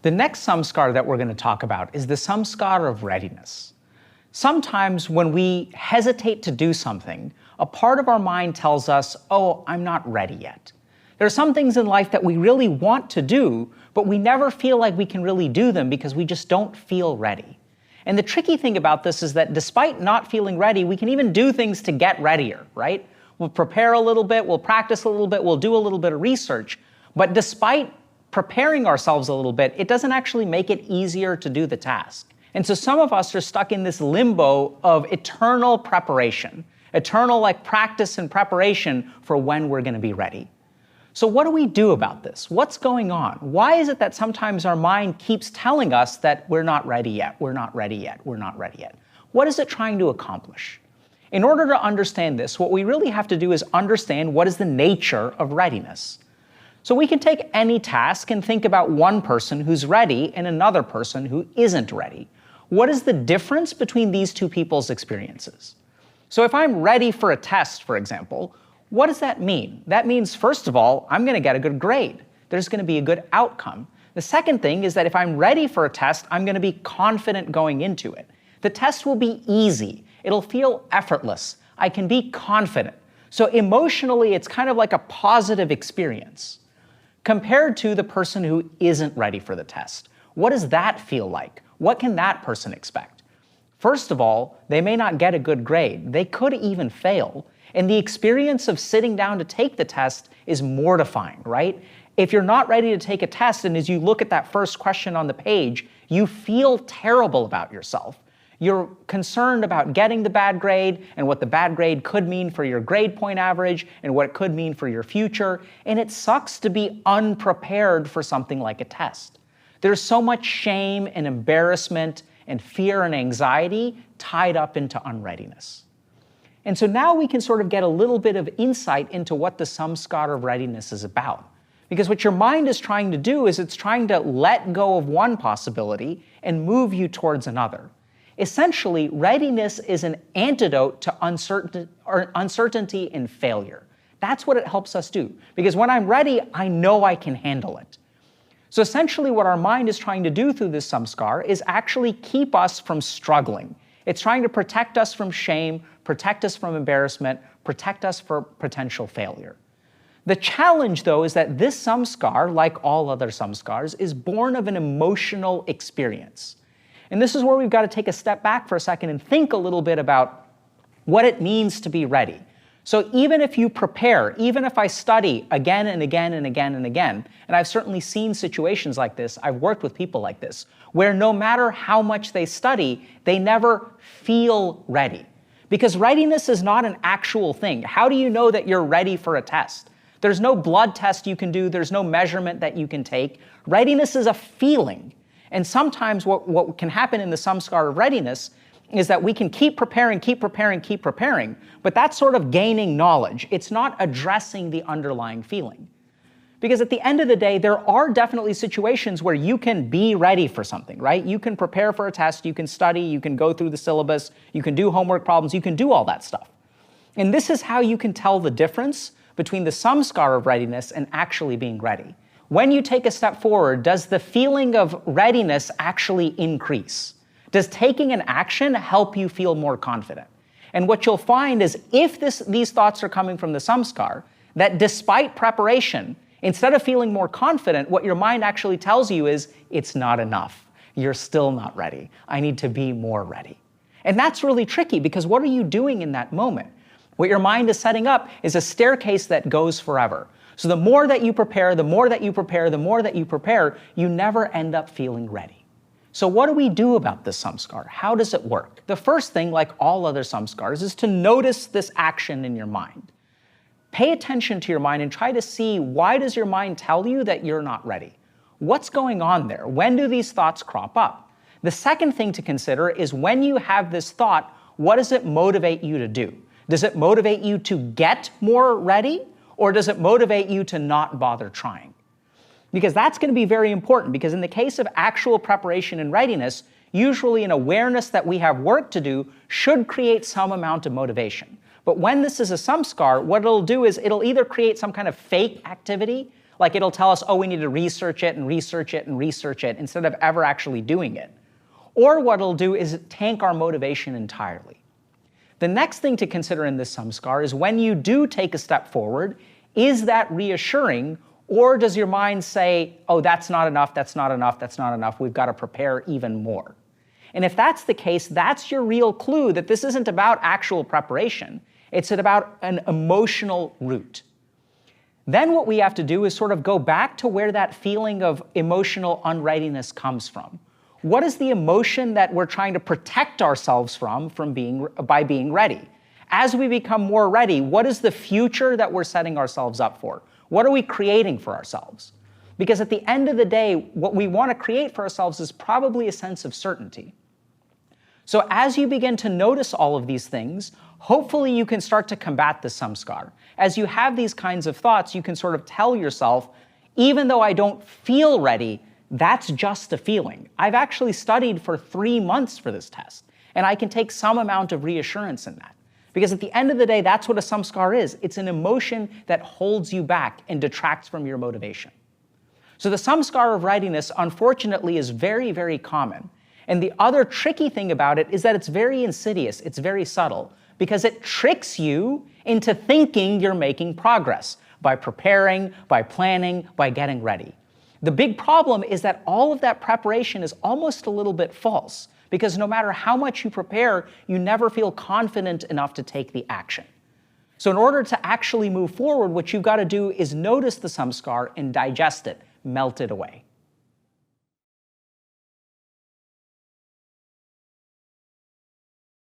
The next samskara that we're going to talk about is the Samskara of Readiness. Sometimes when we hesitate to do something, a part of our mind tells us, oh, I'm not ready yet. There are some things in life that we really want to do, but we never feel like we can really do them because we just don't feel ready. And the tricky thing about this is that despite not feeling ready, we can even do things to get readier, right? We'll prepare a little bit, we'll practice a little bit, we'll do a little bit of research, but despite preparing ourselves a little bit, it doesn't actually make it easier to do the task. And so some of us are stuck in this limbo of eternal preparation, eternal like practice and preparation for when we're going to be ready. So what do we do about this? What's going on? Why is it that sometimes our mind keeps telling us that we're not ready yet, we're not ready yet, we're not ready yet? What is it trying to accomplish? In order to understand this, what we really have to do is understand what is the nature of readiness. So we can take any task and think about one person who's ready and another person who isn't ready. What is the difference between these two people's experiences? So if I'm ready for a test, for example, what does that mean? That means, first of all, I'm going to get a good grade. There's going to be a good outcome. The second thing is that if I'm ready for a test, I'm going to be confident going into it. The test will be easy. It'll feel effortless. I can be confident. So emotionally, it's kind of like a positive experience. Compared to the person who isn't ready for the test, what does that feel like? What can that person expect? First of all, they may not get a good grade. They could even fail. And the experience of sitting down to take the test is mortifying, right? If you're not ready to take a test and as you look at that first question on the page, you feel terrible about yourself. You're concerned about getting the bad grade and what the bad grade could mean for your grade point average and what it could mean for your future. And it sucks to be unprepared for something like a test. There's so much shame and embarrassment and fear and anxiety tied up into unreadiness. And so now we can sort of get a little bit of insight into what the Samskara of Readiness is about. Because what your mind is trying to do is it's trying to let go of one possibility and move you towards another. Essentially, readiness is an antidote to uncertainty and failure. That's what it helps us do. Because when I'm ready, I know I can handle it. So essentially what our mind is trying to do through this samskara is actually keep us from struggling. It's trying to protect us from shame, protect us from embarrassment, protect us from potential failure. The challenge, though, is that this samskara, like all other samskaras, is born of an emotional experience. And this is where we've got to take a step back for a second and think a little bit about what it means to be ready. So even if you prepare, even if I study again and again and again and again, and I've certainly seen situations like this, I've worked with people like this, where no matter how much they study, they never feel ready. Because readiness is not an actual thing. How do you know that you're ready for a test? There's no blood test you can do, there's no measurement that you can take. Readiness is a feeling. And sometimes what can happen in the samskara of readiness is that we can keep preparing, but that's sort of gaining knowledge. It's not addressing the underlying feeling. Because at the end of the day, there are definitely situations where you can be ready for something, right? You can prepare for a test, you can study, you can go through the syllabus, you can do homework problems, you can do all that stuff. And this is how you can tell the difference between the samskara of readiness and actually being ready. When you take a step forward, does the feeling of readiness actually increase? Does taking an action help you feel more confident? And what you'll find is if these thoughts are coming from the samskara, that despite preparation, instead of feeling more confident, what your mind actually tells you is, it's not enough. You're still not ready. I need to be more ready. And that's really tricky because what are you doing in that moment? What your mind is setting up is a staircase that goes forever. So the more that you prepare, the more that you prepare, the more that you prepare, you never end up feeling ready. So what do we do about this samskara? How does it work? The first thing, like all other samskaras, is to notice this action in your mind. Pay attention to your mind and try to see, why does your mind tell you that you're not ready? What's going on there? When do these thoughts crop up? The second thing to consider is when you have this thought, what does it motivate you to do? Does it motivate you to get more ready? Or does it motivate you to not bother trying? Because that's going to be very important, because in the case of actual preparation and readiness, usually an awareness that we have work to do should create some amount of motivation. But when this is a samskara, what it'll do is it'll either create some kind of fake activity, Like it'll tell us, oh, we need to research it and research it and research it instead of ever actually doing it. Or what it'll do is tank our motivation entirely. The next thing to consider in this samskara is when you do take a step forward, is that reassuring, or does your mind say, oh, that's not enough, that's not enough, that's not enough, we've got to prepare even more? And if that's the case, that's your real clue that this isn't about actual preparation, it's about an emotional root. Then what we have to do is sort of go back to where that feeling of emotional unreadiness comes from. What is the emotion that we're trying to protect ourselves from by being ready? As we become more ready, what is the future that we're setting ourselves up for? What are we creating for ourselves? Because at the end of the day, what we want to create for ourselves is probably a sense of certainty. So as you begin to notice all of these things, hopefully you can start to combat the samskara. As you have these kinds of thoughts, you can sort of tell yourself, even though I don't feel ready, that's just a feeling. I've actually studied for 3 months for this test, and I can take some amount of reassurance in that. Because at the end of the day, that's what a samskara is. It's an emotion that holds you back and detracts from your motivation. So the samskara of readiness, unfortunately, is very, very common. And the other tricky thing about it is that it's very insidious, it's very subtle, because it tricks you into thinking you're making progress by preparing, by planning, by getting ready. The big problem is that all of that preparation is almost a little bit false, because no matter how much you prepare, you never feel confident enough to take the action. So in order to actually move forward, what you've got to do is notice the samskara and digest it, melt it away.